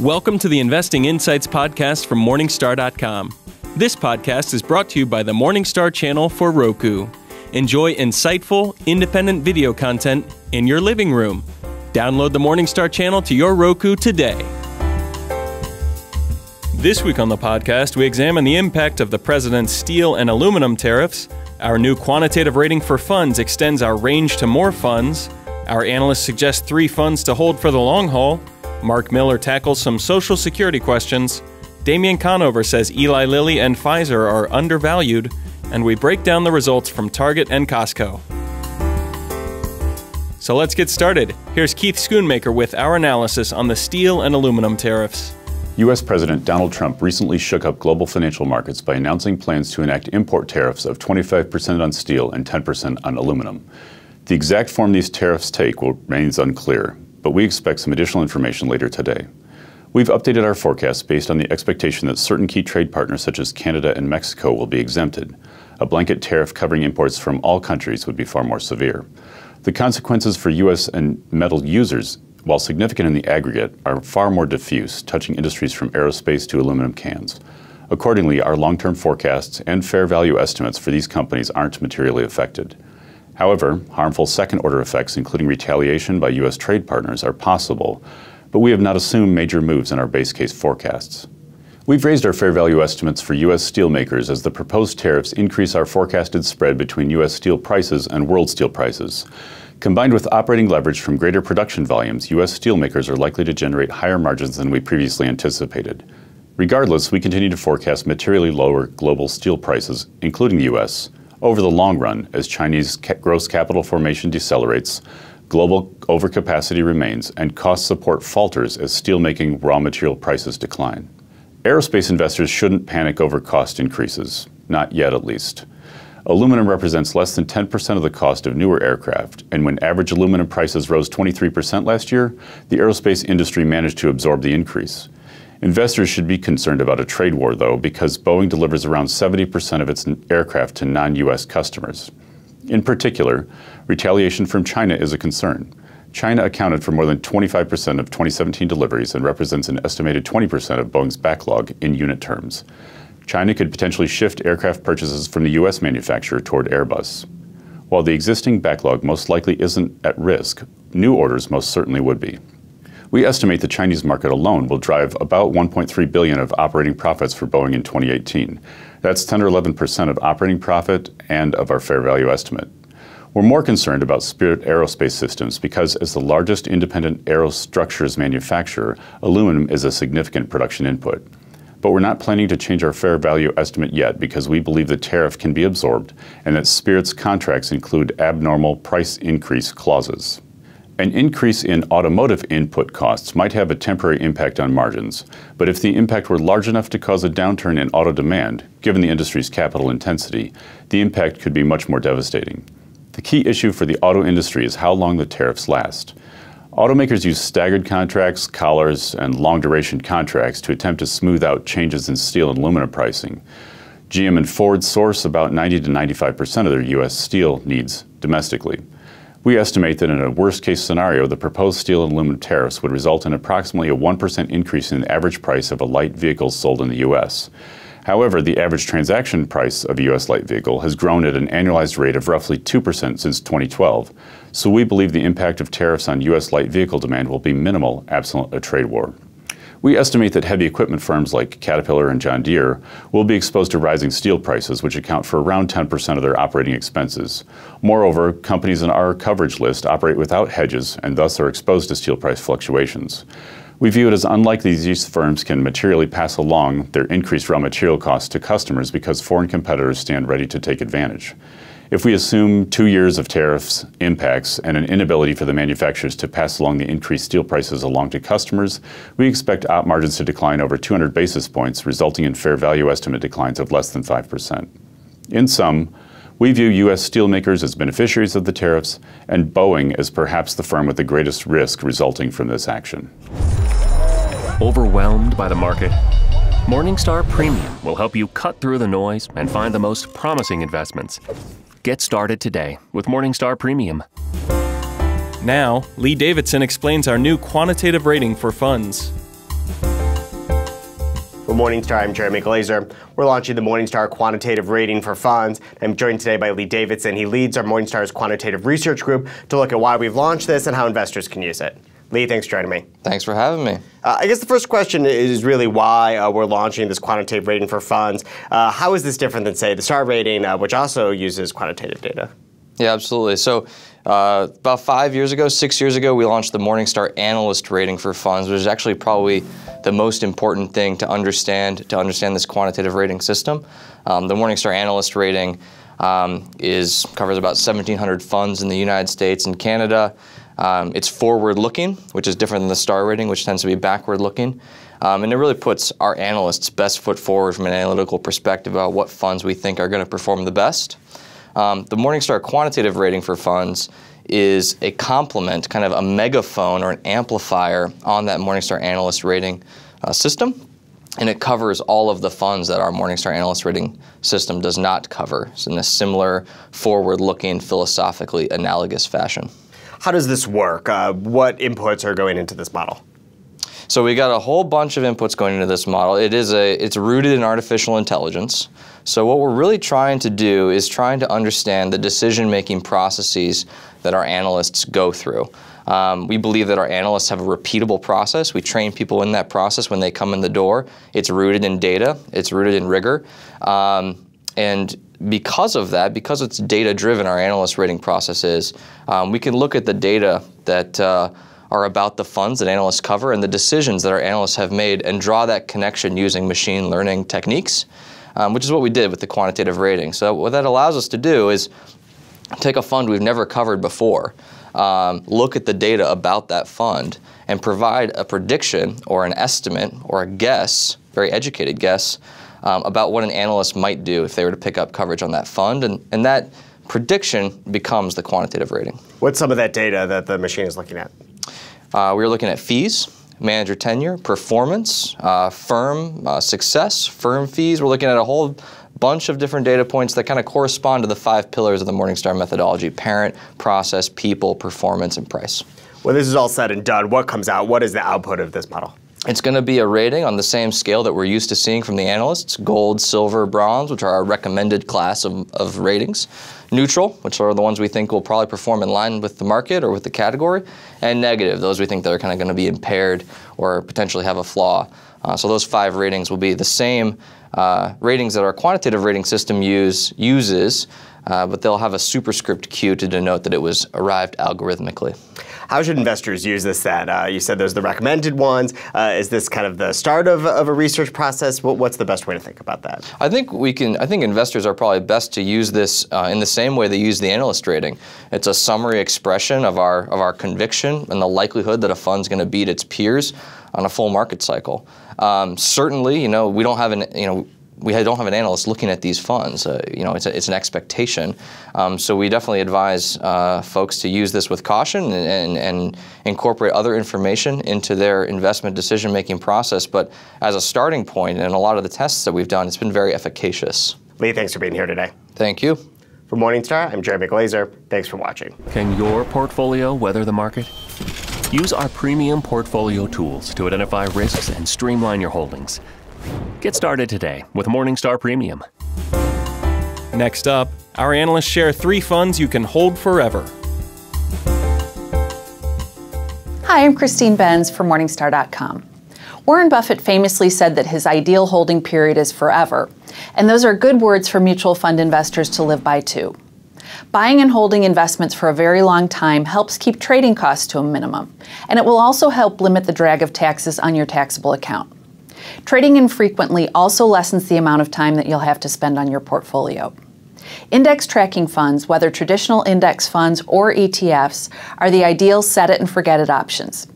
Welcome to the Investing Insights podcast from Morningstar.com. This podcast is brought to you by the Morningstar channel for Roku. Enjoy insightful, independent video content in your living room. Download the Morningstar channel to your Roku today. This week on the podcast, we examine the impact of the president's steel and aluminum tariffs. Our new quantitative rating for funds extends our range to more funds. Our analysts suggest 3 funds to hold for the long haul. Mark Miller tackles some Social Security questions. Damian Conover says Eli Lilly and Pfizer are undervalued. And we break down the results from Target and Costco. So let's get started. Here's Keith Schoonmaker with our analysis on the steel and aluminum tariffs. U.S. President Donald Trump recently shook up global financial markets by announcing plans to enact import tariffs of 25% on steel and 10% on aluminum. The exact form these tariffs take remains unclear, but we expect some additional information later today. We've updated our forecast based on the expectation that certain key trade partners such as Canada and Mexico will be exempted. A blanket tariff covering imports from all countries would be far more severe. The consequences for U.S. and metal users, while significant in the aggregate, are far more diffuse, touching industries from aerospace to aluminum cans. Accordingly, our long-term forecasts and fair value estimates for these companies aren't materially affected. However, harmful second-order effects, including retaliation by U.S. trade partners, are possible, but we have not assumed major moves in our base case forecasts. We've raised our fair value estimates for U.S. steelmakers as the proposed tariffs increase our forecasted spread between U.S. steel prices and world steel prices. Combined with operating leverage from greater production volumes, U.S. steelmakers are likely to generate higher margins than we previously anticipated. Regardless, we continue to forecast materially lower global steel prices, including the U.S., over the long run as Chinese gross capital formation decelerates, global overcapacity remains, and cost support falters as steelmaking raw material prices decline. Aerospace investors shouldn't panic over cost increases, not yet at least. Aluminum represents less than 10% of the cost of newer aircraft, and when average aluminum prices rose 23% last year, the aerospace industry managed to absorb the increase. Investors should be concerned about a trade war, though, because Boeing delivers around 70% of its aircraft to non-U.S. customers. In particular, retaliation from China is a concern. China accounted for more than 25% of 2017 deliveries and represents an estimated 20% of Boeing's backlog in unit terms. China could potentially shift aircraft purchases from the U.S. manufacturer toward Airbus. While the existing backlog most likely isn't at risk, new orders most certainly would be. We estimate the Chinese market alone will drive about $1.3 billion of operating profits for Boeing in 2018. That's 10 or 11% of operating profit and of our fair value estimate. We're more concerned about Spirit Aerospace Systems because as the largest independent aerostructures manufacturer, aluminum is a significant production input. But we're not planning to change our fair value estimate yet because we believe the tariff can be absorbed and that Spirit's contracts include abnormal price increase clauses. An increase in automotive input costs might have a temporary impact on margins, but if the impact were large enough to cause a downturn in auto demand, given the industry's capital intensity, the impact could be much more devastating. The key issue for the auto industry is how long the tariffs last. Automakers use staggered contracts, collars, and long-duration contracts to attempt to smooth out changes in steel and aluminum pricing. GM and Ford source about 90 to 95% of their U.S. steel needs domestically. We estimate that in a worst-case scenario, the proposed steel and aluminum tariffs would result in approximately a 1% increase in the average price of a light vehicle sold in the U.S. However, the average transaction price of a U.S. light vehicle has grown at an annualized rate of roughly 2% since 2012, so we believe the impact of tariffs on U.S. light vehicle demand will be minimal absent a trade war. We estimate that heavy equipment firms like Caterpillar and John Deere will be exposed to rising steel prices, which account for around 10% of their operating expenses. Moreover, companies in our coverage list operate without hedges and thus are exposed to steel price fluctuations. We view it as unlikely these firms can materially pass along their increased raw material costs to customers because foreign competitors stand ready to take advantage. If we assume 2 years of tariffs impacts and an inability for the manufacturers to pass along the increased steel prices along to customers, we expect op margins to decline over 200 basis points, resulting in fair value estimate declines of less than 5%. In sum, we view U.S. steelmakers as beneficiaries of the tariffs and Boeing as perhaps the firm with the greatest risk resulting from this action. Overwhelmed by the market? Morningstar Premium will help you cut through the noise and find the most promising investments. Get started today with Morningstar Premium. Now, Lee Davidson explains our new quantitative rating for funds. For Morningstar, I'm Jeremy Glazer. We're launching the Morningstar Quantitative Rating for Funds. I'm joined today by Lee Davidson. He leads our Morningstar's quantitative research group to look at why we've launched this and how investors can use it. Lee, thanks for joining me. Thanks for having me. I guess the first question is really why we're launching this quantitative rating for funds. How is this different than, say, the STAR rating, which also uses quantitative data? Yeah, absolutely. So about 5 years ago, 6 years ago, we launched the Morningstar Analyst Rating for Funds, which is actually probably the most important thing to understand this quantitative rating system. The Morningstar Analyst Rating covers about 1,700 funds in the United States and Canada. It's forward-looking, which is different than the STAR rating, which tends to be backward-looking. And it really puts our analysts' best foot forward from an analytical perspective about what funds we think are going to perform the best. The Morningstar Quantitative Rating for Funds is a complement, kind of a megaphone or an amplifier on that Morningstar Analyst Rating system. And it covers all of the funds that our Morningstar Analyst Rating system does not cover. It's in a similar, forward-looking, philosophically analogous fashion. How does this work? What inputs are going into this model? So we got a whole bunch of inputs going into this model. It's rooted in artificial intelligence. So what we're really trying to do is trying to understand the decision-making processes that our analysts go through. We believe that our analysts have a repeatable process. We train people in that process when they come in the door. It's rooted in data. It's rooted in rigor. And because of that, because it's data-driven, our analyst rating process is, we can look at the data that are about the funds that analysts cover and the decisions that our analysts have made and draw that connection using machine learning techniques, which is what we did with the quantitative rating. So what that allows us to do is take a fund we've never covered before, look at the data about that fund, and provide a prediction or an estimate or a guess, very educated guess, about what an analyst might do if they were to pick up coverage on that fund. And that prediction becomes the quantitative rating. What's some of that data that the machine is looking at? We're looking at fees, manager tenure, performance, firm success, firm fees. We're looking at a whole bunch of different data points that kind of correspond to the 5 pillars of the Morningstar methodology: parent, process, people, performance, and price. When this is all said and done, what comes out? What is the output of this model? It's going to be a rating on the same scale that we're used to seeing from the analysts: gold, silver, bronze, which are our recommended class of ratings; neutral, which are the ones we think will probably perform in line with the market or with the category; and negative, those we think that are kind of going to be impaired or potentially have a flaw. So those 5 ratings will be the same ratings that our quantitative rating system uses, but they'll have a superscript Q to denote that it was arrived algorithmically. How should investors use this then? You said those are the recommended ones. Is this kind of the start of a research process? What's the best way to think about that? I think investors are probably best to use this in the same way they use the analyst rating. It's a summary expression of our conviction and the likelihood that a fund's going to beat its peers on a full market cycle. Certainly, we don't have an analyst looking at these funds. It's an expectation. So we definitely advise folks to use this with caution and incorporate other information into their investment decision-making process. But as a starting point, and a lot of the tests that we've done, it's been very efficacious. Lee, thanks for being here today. Thank you. For Morningstar, I'm Jeremy Glazer. Thanks for watching. Can your portfolio weather the market? Use our premium portfolio tools to identify risks and streamline your holdings. Get started today with Morningstar Premium. Next up, our analysts share 3 funds you can hold forever. Hi, I'm Christine Benz for Morningstar.com. Warren Buffett famously said that his ideal holding period is forever, and those are good words for mutual fund investors to live by too. Buying and holding investments for a very long time helps keep trading costs to a minimum, and it will also help limit the drag of taxes on your taxable account. Trading infrequently also lessens the amount of time that you'll have to spend on your portfolio. Index tracking funds, whether traditional index funds or ETFs, are the ideal set-it-and-forget-it options.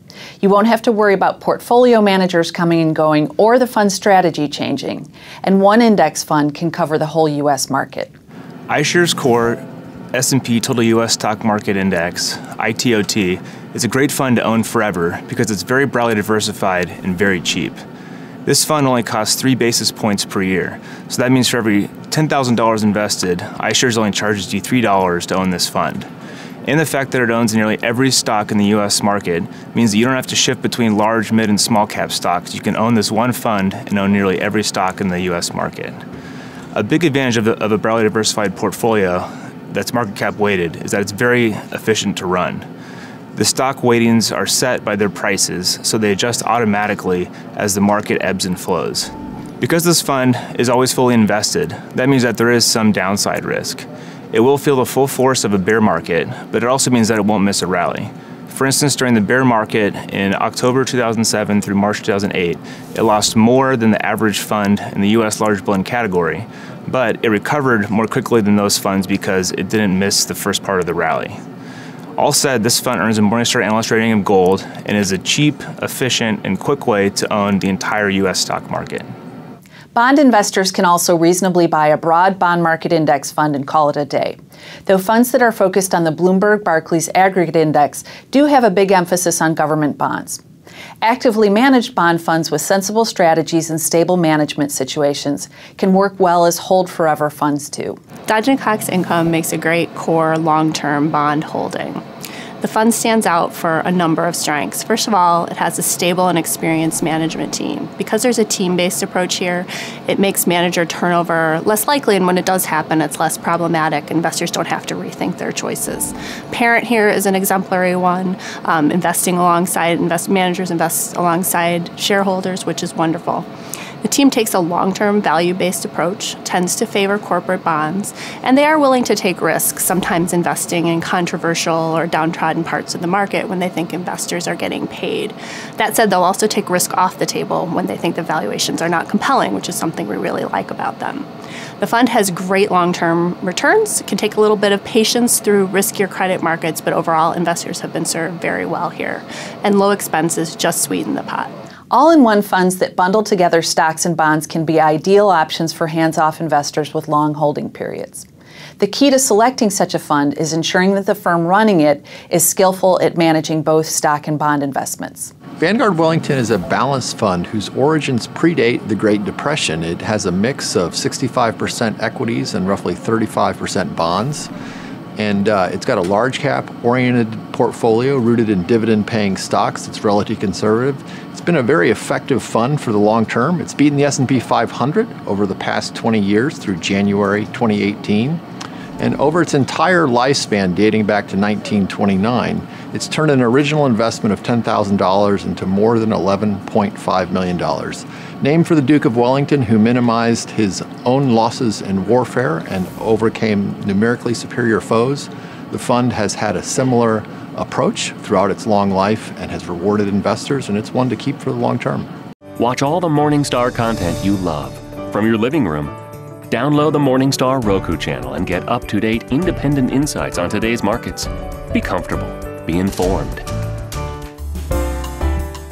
You won't have to worry about portfolio managers coming and going or the fund strategy changing, and one index fund can cover the whole U.S. market. iShares Core S&P Total U.S. Stock Market Index, ITOT, is a great fund to own forever because it's very broadly diversified and very cheap. This fund only costs 3 basis points per year, so that means for every $10,000 invested, iShares only charges you $3 to own this fund. and the fact that it owns nearly every stock in the U.S. market means that you don't have to shift between large, mid, and small cap stocks. You can own this one fund and own nearly every stock in the U.S. market. A big advantage of a broadly diversified portfolio that's market cap weighted is that it's very efficient to run. The stock weightings are set by their prices, so they adjust automatically as the market ebbs and flows. Because this fund is always fully invested, that means that there is some downside risk. It will feel the full force of a bear market, but it also means that it won't miss a rally. For instance, during the bear market in October 2007 through March 2008, it lost more than the average fund in the U.S. large blend category, but it recovered more quickly than those funds because it didn't miss the first part of the rally. All said, this fund earns a Morningstar analyst rating of gold and is a cheap, efficient, and quick way to own the entire U.S. stock market. Bond investors can also reasonably buy a broad bond market index fund and call it a day. Though funds that are focused on the Bloomberg Barclays Aggregate Index do have a big emphasis on government bonds. Actively managed bond funds with sensible strategies and stable management situations can work well as hold forever funds too. Dodge & Cox Income makes a great core long-term bond holding. The fund stands out for a number of strengths. First of all, it has a stable and experienced management team. Because there's a team-based approach here, it makes manager turnover less likely, and when it does happen, it's less problematic. Investors don't have to rethink their choices. Parent here is an exemplary one. Managers invest alongside shareholders, which is wonderful. The team takes a long-term value-based approach, tends to favor corporate bonds, and they are willing to take risks, sometimes investing in controversial or downtrodden parts of the market when they think investors are getting paid. That said, they'll also take risk off the table when they think the valuations are not compelling, which is something we really like about them. The fund has great long-term returns. It can take a little bit of patience through riskier credit markets, but overall, investors have been served very well here. And low expenses just sweeten the pot. All-in-one funds that bundle together stocks and bonds can be ideal options for hands-off investors with long holding periods. The key to selecting such a fund is ensuring that the firm running it is skillful at managing both stock and bond investments. Vanguard Wellington is a balanced fund whose origins predate the Great Depression. It has a mix of 65% equities and roughly 35% bonds. And it's got a large cap-oriented portfolio rooted in dividend-paying stocks. It's relatively conservative. It's been a very effective fund for the long term. It's beaten the S&P 500 over the past 20 years through January 2018. And over its entire lifespan, dating back to 1929, it's turned an original investment of $10,000 into more than $11.5 million. Named for the Duke of Wellington, who minimized his own losses in warfare and overcame numerically superior foes, the fund has had a similar approach throughout its long life and has rewarded investors, and it's one to keep for the long term. Watch all the Morningstar content you love from your living room. Download the Morningstar Roku channel and get up-to-date independent insights on today's markets. Be comfortable. Be informed.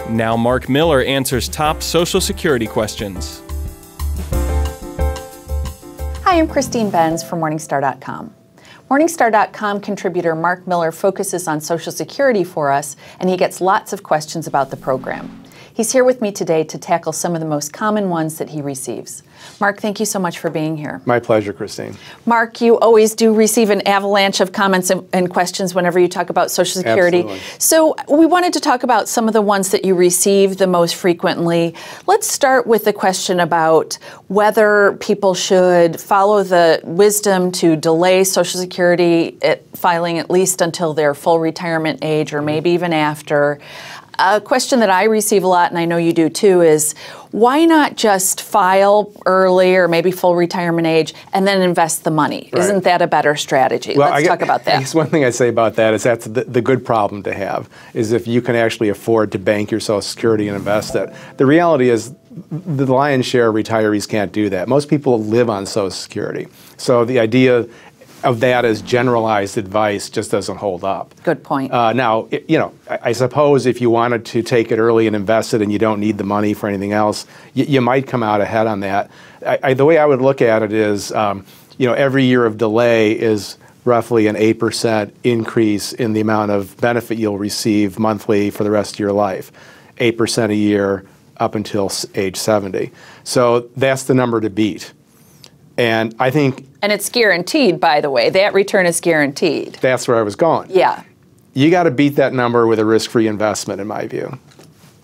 Now Mark Miller answers top Social Security questions. Hi, I'm Christine Benz from Morningstar.com. Morningstar.com contributor Mark Miller focuses on Social Security for us, and he gets lots of questions about the program. He's here with me today to tackle some of the most common ones that he receives. Mark, thank you so much for being here. My pleasure, Christine. Mark, you always do receive an avalanche of comments and questions whenever you talk about Social Security. Absolutely. So we wanted to talk about some of the ones that you receive the most frequently. Let's start with the question about whether people should follow the wisdom to delay Social Security filing at least until their full retirement age or maybe even after. A question that I receive a lot, and I know you do too, is why not just file early or maybe full retirement age and then invest the money? Right. Isn't that a better strategy? Well, Let's talk about that. I guess one thing I'd say about that is that's the good problem to have, is if you can actually afford to bank your Social Security and invest it. The reality is the lion's share of retirees can't do that. Most people live on Social Security. So the idea of that as generalized advice just doesn't hold up. Good point. Now, I suppose if you wanted to take it early and invest it and you don't need the money for anything else, you might come out ahead on that. The way I would look at it is, every year of delay is roughly an 8% increase in the amount of benefit you'll receive monthly for the rest of your life. 8% a year up until age 70. So that's the number to beat. And I think... And it's guaranteed, by the way. That return is guaranteed. That's where I was going. Yeah. You got to beat that number with a risk-free investment, in my view.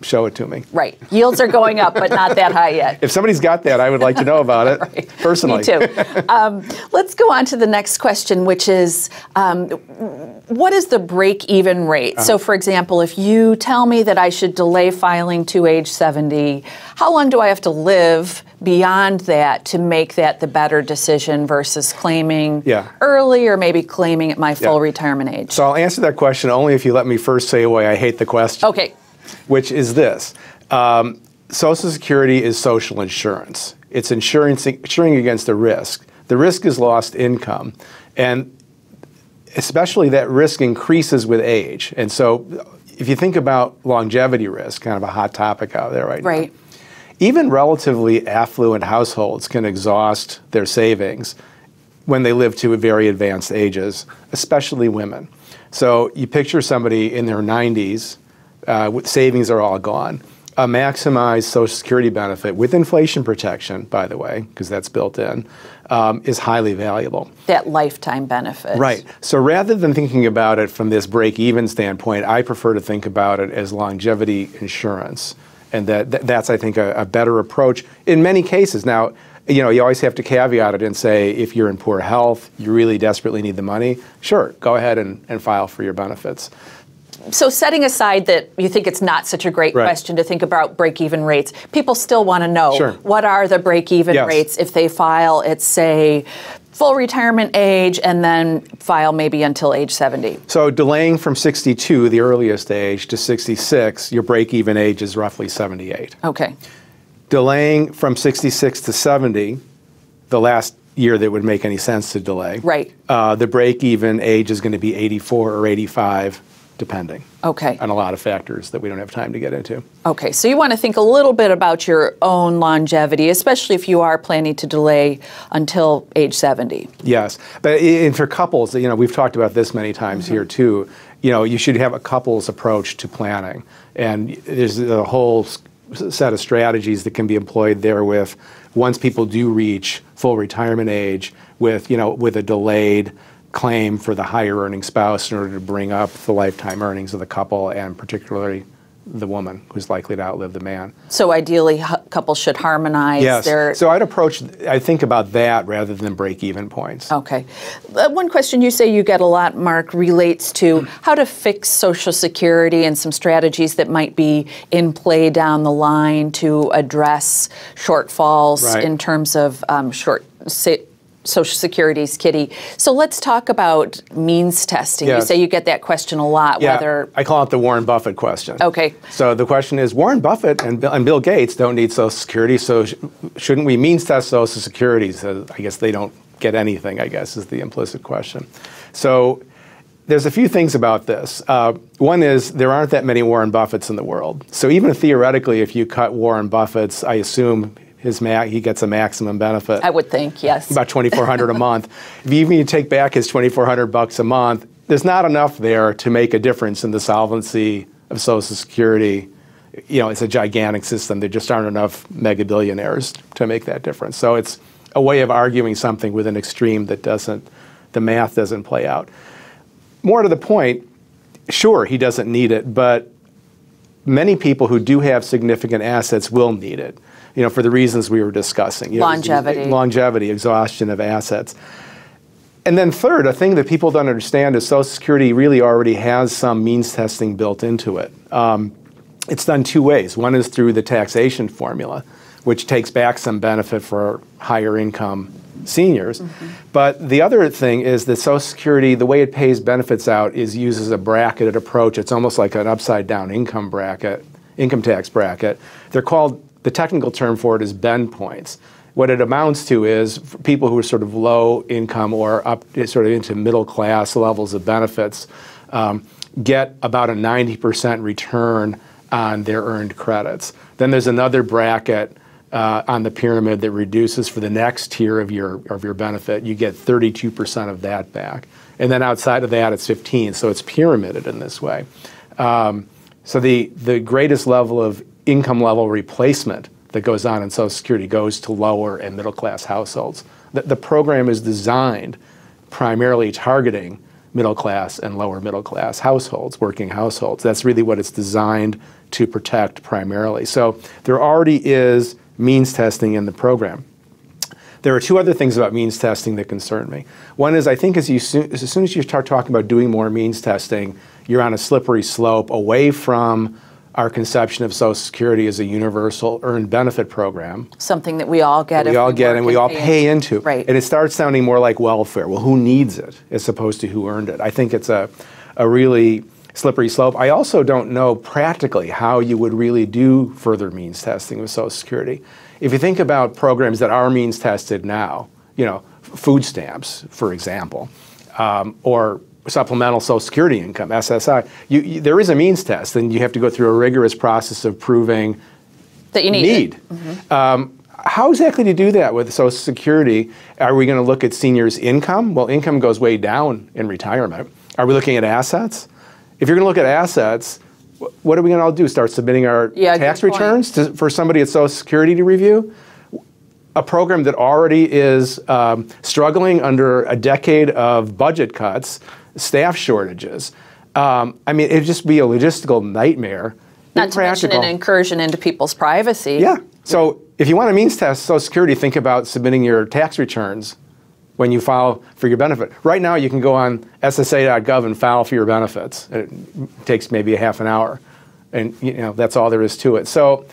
Show it to me. Right. Yields are going up, but not that high yet. If somebody's got that, I would like to know about it, Right. personally. Me too. Let's go on to the next question, which is, what is the break-even rate? So, for example, if you tell me that I should delay filing to age 70, how long do I have to live beyond that to make that the better decision versus claiming early or maybe claiming at my full retirement age? So I'll answer that question only if you let me first say why I hate the question. Okay. Which is this. Social Security is social insurance. It's insuring against a risk. The risk is lost income. And especially that risk increases with age. And so if you think about longevity risk, kind of a hot topic out there right now, even relatively affluent households can exhaust their savings when they live to very advanced ages, especially women. So you picture somebody in their 90s, savings are all gone. A maximized Social Security benefit with inflation protection, by the way, because that's built in, is highly valuable. That lifetime benefit. Right. So rather than thinking about it from this break-even standpoint, I prefer to think about it as longevity insurance. And that's, I think, a better approach in many cases. Now, you always have to caveat it and say, if you're in poor health, you really desperately need the money, sure, go ahead and file for your benefits. So setting aside that you think it's not such a great question to think about break-even rates, people still want to know what are the break-even rates if they file at, say, full retirement age and then file maybe until age 70. So delaying from 62, the earliest age, to 66, your break-even age is roughly 78. Okay. Delaying from 66 to 70, the last year that would make any sense to delay, the break-even age is going to be 84 or 85. Depending on a lot of factors that we don't have time to get into. Okay, so you want to think a little bit about your own longevity, especially if you are planning to delay until age 70. Yes, but and for couples, we've talked about this many times here too. You should have a couples approach to planning, and there's a whole set of strategies that can be employed there with once people do reach full retirement age with a delayed claim for the higher earning spouse in order to bring up the lifetime earnings of the couple and particularly the woman who's likely to outlive the man. So ideally couples should harmonize their... So I think about that rather than break-even points. Okay. One question you say you get a lot, Mark, relates to how to fix Social Security and some strategies that might be in play down the line to address shortfalls in terms of Social Security's kitty. So let's talk about means testing. You say you get that question a lot. Whether I call it the Warren Buffett question. Okay. So the question is, Warren Buffett and Bill Gates don't need Social Security, so shouldn't we means test Social Security? So I guess they don't get anything, I guess, is the implicit question. So there's a few things about this. One is there aren't that many Warren Buffetts in the world. So even theoretically, if you cut Warren Buffett's, I assume he gets a maximum benefit. I would think, yes. About $2,400 a month. If even you take back his $2,400 a month, there's not enough there to make a difference in the solvency of Social Security. It's a gigantic system. There just aren't enough mega billionaires to make that difference. So it's a way of arguing something with an extreme that the math doesn't play out. More to the point, sure, he doesn't need it, but many people who do have significant assets will need it. For the reasons we were discussing. Longevity, exhaustion of assets. And then third, a thing that people don't understand is Social Security really already has some means testing built into it. It's done two ways. One is through the taxation formula, which takes back some benefit for higher income seniors. But the other thing is that Social Security, the way it pays benefits out uses a bracketed approach. It's almost like an upside down income tax bracket. They're called, the technical term for it is bend points. What it amounts to is for people who are sort of low income or up sort of into middle class levels of benefits get about a 90% return on their earned credits. Then there's another bracket on the pyramid that reduces for the next tier of your benefit. You get 32% of that back. And then outside of that, it's 15. So it's pyramided in this way. So the greatest level of income level replacement that goes on in Social Security goes to lower and middle class households. The program is designed primarily targeting middle class and lower middle class households, working households. That's really what it's designed to protect primarily. So there already is means testing in the program. There are two other things about means testing that concern me. One is I think as soon as you start talking about doing more means testing, you're on a slippery slope away from our conception of Social Security as a universal earned benefit program. Something that we all get. We all get and we all pay into. Right. And it starts sounding more like welfare. Well, who needs it as opposed to who earned it? I think it's a really slippery slope. I also don't know practically how you would really do further means testing with Social Security. If you think about programs that are means tested now, food stamps, for example, or supplemental Social Security income, SSI, there is a means test, and you have to go through a rigorous process of proving that you need. How exactly do you do that with Social Security? Are we going to look at seniors' income? Well, income goes way down in retirement. Are we looking at assets? If you're going to look at assets, what are we going to all do? Start submitting our tax returns for somebody at Social Security to review? A program that already is struggling under a decade of budget cuts, staff shortages. It'd just be a logistical nightmare. Not to mention an incursion into people's privacy. Yeah. So if you want to means test Social Security, think about submitting your tax returns when you file for your benefit. Right now, you can go on SSA.gov and file for your benefits. It takes maybe a half an hour, and that's all there is to it. So,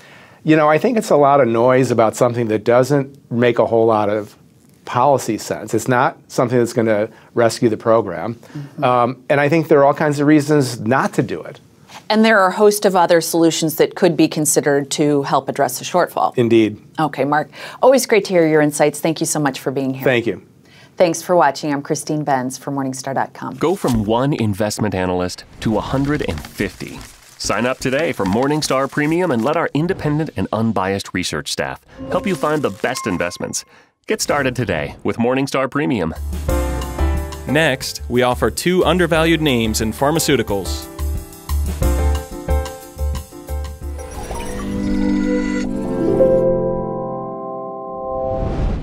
I think it's a lot of noise about something that doesn't make a whole lot of policy sense. It's not something that's going to rescue the program. And I think there are all kinds of reasons not to do it. And there are a host of other solutions that could be considered to help address the shortfall. Indeed. Okay, Mark. Always great to hear your insights. Thank you so much for being here. Thank you. Thanks for watching. I'm Christine Benz for Morningstar.com. Go from one investment analyst to 150. Sign up today for Morningstar Premium and let our independent and unbiased research staff help you find the best investments. Get started today with Morningstar Premium. Next, we offer 2 undervalued names in pharmaceuticals.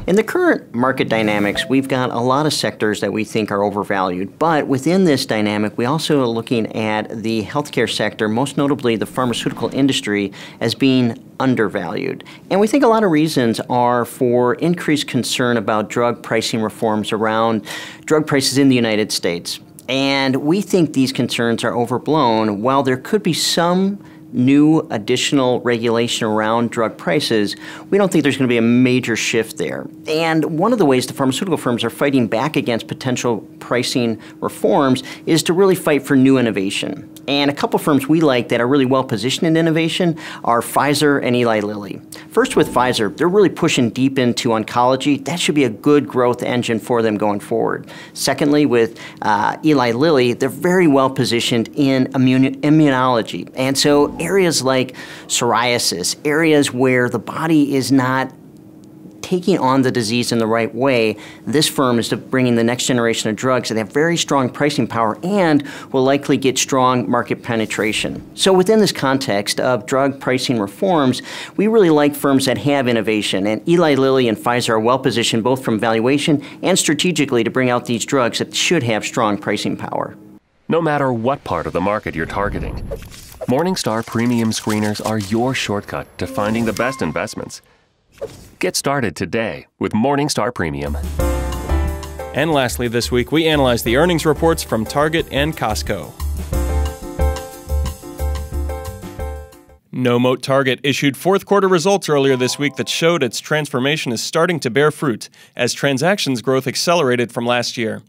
In the current market dynamics, we've got a lot of sectors that we think are overvalued. But within this dynamic, we also are looking at the healthcare sector, most notably the pharmaceutical industry, as being undervalued. And we think a lot of reasons are for increased concern about drug pricing reforms around drug prices in the United States. And we think these concerns are overblown. While there could be some new additional regulation around drug prices, we don't think there's going to be a major shift there. And one of the ways the pharmaceutical firms are fighting back against potential pricing reforms is to really fight for new innovation. And a couple firms we like that are really well positioned in innovation are Pfizer and Eli Lilly. First with Pfizer, they're really pushing deep into oncology. That should be a good growth engine for them going forward. Secondly, with Eli Lilly, they're very well positioned in immunology. And so areas like psoriasis, areas where the body is not taking on the disease in the right way, this firm is bringing the next generation of drugs that have very strong pricing power and will likely get strong market penetration. So within this context of drug pricing reforms, we really like firms that have innovation, and Eli Lilly and Pfizer are well positioned both from valuation and strategically to bring out these drugs that should have strong pricing power. No matter what part of the market you're targeting, Morningstar Premium Screeners are your shortcut to finding the best investments. Get started today with Morningstar Premium. And lastly this week, we analyze the earnings reports from Target and Costco. No-Moat Target issued fourth quarter results earlier this week that showed its transformation is starting to bear fruit as transactions growth accelerated from last year.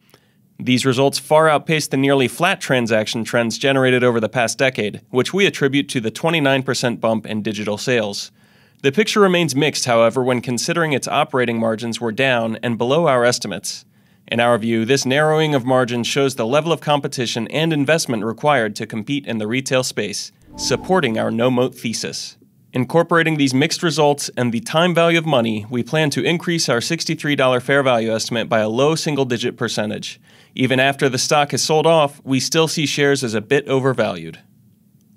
These results far outpaced the nearly flat transaction trends generated over the past decade, which we attribute to the 29% bump in digital sales. The picture remains mixed, however, when considering its operating margins were down and below our estimates. In our view, this narrowing of margins shows the level of competition and investment required to compete in the retail space, supporting our no-moat thesis. Incorporating these mixed results and the time value of money, we plan to increase our $63 fair value estimate by a low single-digit percentage. Even after the stock is sold off, we still see shares as a bit overvalued.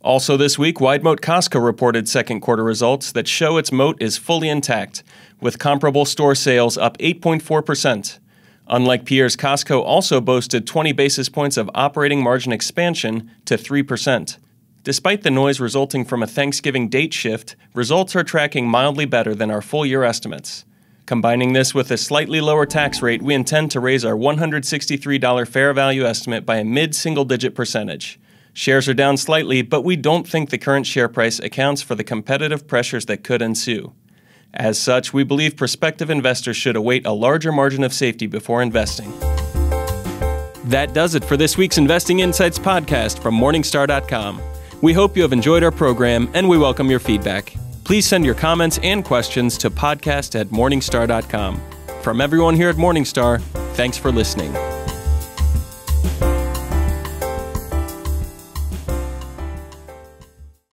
Also this week, wide moat Costco reported second quarter results that show its moat is fully intact, with comparable store sales up 8.4%. Unlike peers, Costco also boasted 20 basis points of operating margin expansion to 3%. Despite the noise resulting from a Thanksgiving date shift, results are tracking mildly better than our full-year estimates. Combining this with a slightly lower tax rate, we intend to raise our $163 fair value estimate by a mid-single-digit percentage. Shares are down slightly, but we don't think the current share price accounts for the competitive pressures that could ensue. As such, we believe prospective investors should await a larger margin of safety before investing. That does it for this week's Investing Insights podcast from Morningstar.com. We hope you have enjoyed our program, and we welcome your feedback. Please send your comments and questions to podcast@morningstar.com. From everyone here at Morningstar, thanks for listening.